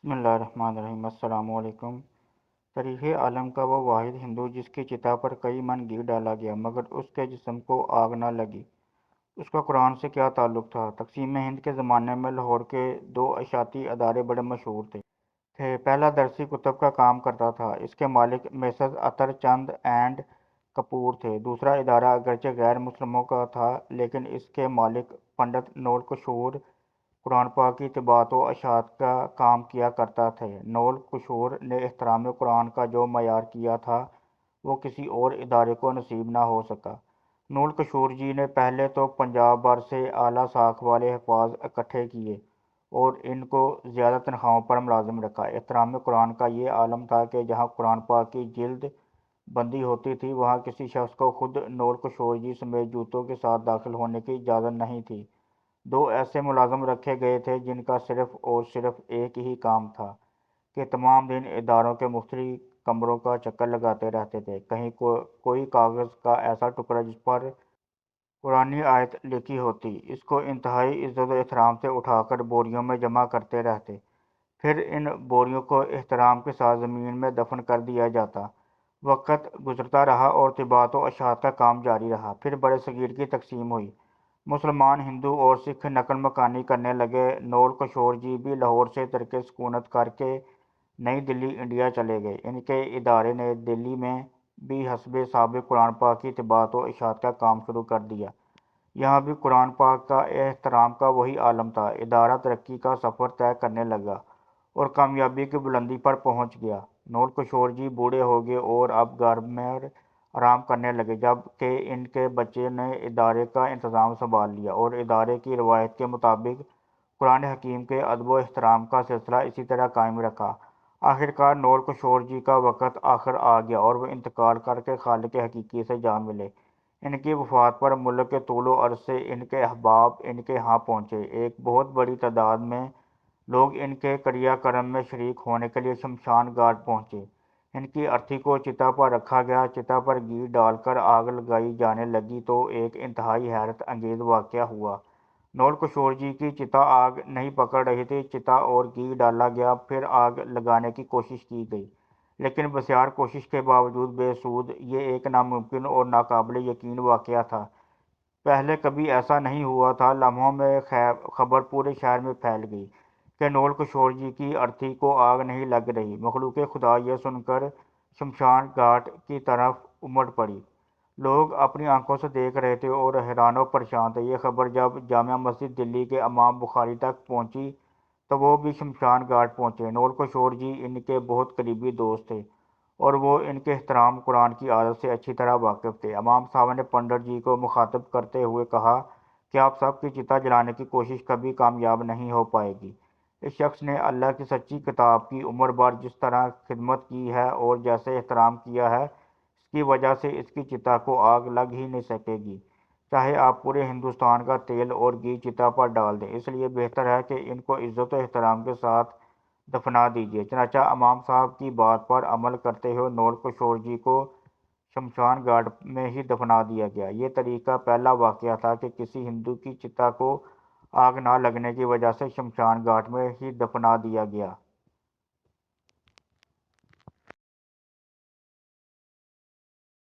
بسم اللہ الرحمن الرحیم۔ السلام علیکم۔ تاریخ عالم کا وہ واحد ہندو جس کی چتا پر کئی من گھی ڈالا گیا مگر اس کے جسم کو آگ نہ لگی، اس کا قرآن سے کیا تعلق تھا؟ تقسیم ہند کے زمانے میں لاہور کے دو اشاعتی ادارے بڑے مشہور تھے۔ پہلا درسی کتب کا کام کرتا تھا، اس کے مالک مسز اطہر چند اینڈ کپور تھے۔ دوسرا ادارہ اگرچہ غیر مسلموں کا تھا لیکن اس کے مالک پنڈت نول کشور قرآن پاک کی طباعت و اشاعت کا کام کیا کرتا تھے۔ نول کشور نے احترام قرآن کا جو معیار کیا تھا وہ کسی اور ادارے کو نصیب نہ ہو سکا۔ نول کشور جی نے پہلے تو پنجاب بھر سے اعلیٰ ساکھ والے حفاظ اکٹھے کیے اور ان کو زیادہ تنخواہوں پر ملازم رکھا۔ احترام قرآن کا یہ عالم تھا کہ جہاں قرآن پاک کی جلد بندی ہوتی تھی وہاں کسی شخص کو خود نول کشور جی سمیت جوتوں کے ساتھ داخل ہونے کی اجازت نہیں تھی۔ دو ایسے ملازم رکھے گئے تھے جن کا صرف اور صرف ایک ہی کام تھا کہ تمام دن اداروں کے مختلف کمروں کا چکر لگاتے رہتے تھے۔ کہیں کوئی کاغذ کا ایسا ٹکڑا جس پر قرآنی آیت لکھی ہوتی، اس کو انتہائی عزت و احترام سے اٹھا کر بوریوں میں جمع کرتے رہتے، پھر ان بوریوں کو احترام کے ساتھ زمین میں دفن کر دیا جاتا۔ وقت گزرتا رہا اور طباعت و اشاعت کا کام جاری رہا۔ پھر بڑے صغیر کی تقسیم ہوئی، مسلمان، ہندو اور سکھ نقل مکانی کرنے لگے۔ نول کشور جی بھی لاہور سے ترک سکونت کر کے نئی دلی انڈیا چلے گئے۔ ان کے ادارے نے دلی میں بھی حسب سابق قرآن پاک کی طباعت و اشاعت کا کام شروع کر دیا۔ یہاں بھی قرآن پاک کا احترام کا وہی عالم تھا۔ ادارہ ترقی کا سفر طے کرنے لگا اور کامیابی کی بلندی پر پہنچ گیا۔ نول کشور جی بوڑھے ہو گئے اور اب گھر میں آرام کرنے لگے، جب کہ ان کے بچے نے ادارے کا انتظام سنبھال لیا اور ادارے کی روایت کے مطابق قرآن حکیم کے ادب و احترام کا سلسلہ اسی طرح قائم رکھا۔ آخرکار نول کشور جی کا وقت آخر آ گیا اور وہ انتقال کر کے خالق حقیقی سے جا ملے۔ ان کی وفات پر ملک کے طول و عرض سے ان کے احباب ان کے ہاں پہنچے۔ ایک بہت بڑی تعداد میں لوگ ان کے کریا کرم میں شریک ہونے کے لیے شمشان گھاٹ پہنچے۔ ان کی ارتھی کو چتا پر رکھا گیا۔ چتا پر گھی ڈال کر آگ لگائی جانے لگی تو ایک انتہائی حیرت انگیز واقعہ ہوا۔ نول کشور جی کی چتا آگ نہیں پکڑ رہی تھی۔ چتا اور گھی ڈالا گیا، پھر آگ لگانے کی کوشش کی گئی لیکن بسیار کوشش کے باوجود بے سود۔ یہ ایک ناممکن اور ناقابل یقین واقعہ تھا۔ پہلے کبھی ایسا نہیں ہوا تھا۔ لمحوں میں خبر پورے شہر میں پھیل گئی کہ نول کشور جی کی ارتھی کو آگ نہیں لگ رہی۔ مخلوق خدا یہ سن کر شمشان گھاٹ کی طرف امڑ پڑی۔ لوگ اپنی آنکھوں سے دیکھ رہے تھے اور حیران و پریشان تھے۔ یہ خبر جب جامع مسجد دلی کے امام بخاری تک پہنچی تو وہ بھی شمشان گھاٹ پہنچے۔ نول کشور جی ان کے بہت قریبی دوست تھے اور وہ ان کے احترام قرآن کی عادت سے اچھی طرح واقف تھے۔ امام صاحب نے پنڈت جی کو مخاطب کرتے ہوئے کہا کہ آپ سب کی چتا جلانے کی کوشش کبھی کامیاب نہیں ہو پائے گی۔ اس شخص نے اللہ کی سچی کتاب کی عمر بھر جس طرح خدمت کی ہے اور جیسے احترام کیا ہے، اس کی وجہ سے اس کی چتا کو آگ لگ ہی نہیں سکے گی، چاہے آپ پورے ہندوستان کا تیل اور گھی چتا پر ڈال دیں۔ اس لیے بہتر ہے کہ ان کو عزت و احترام کے ساتھ دفنا دیجیے۔ چنانچہ امام صاحب کی بات پر عمل کرتے ہوئے نول کشور جی کو شمشان گھاٹ میں ہی دفنا دیا گیا۔ یہ تاریخ کا پہلا واقعہ تھا کہ کسی ہندو کی چتا کو آگ نہ لگنے کی وجہ سے شمشان گھاٹ میں ہی دفنا دیا گیا۔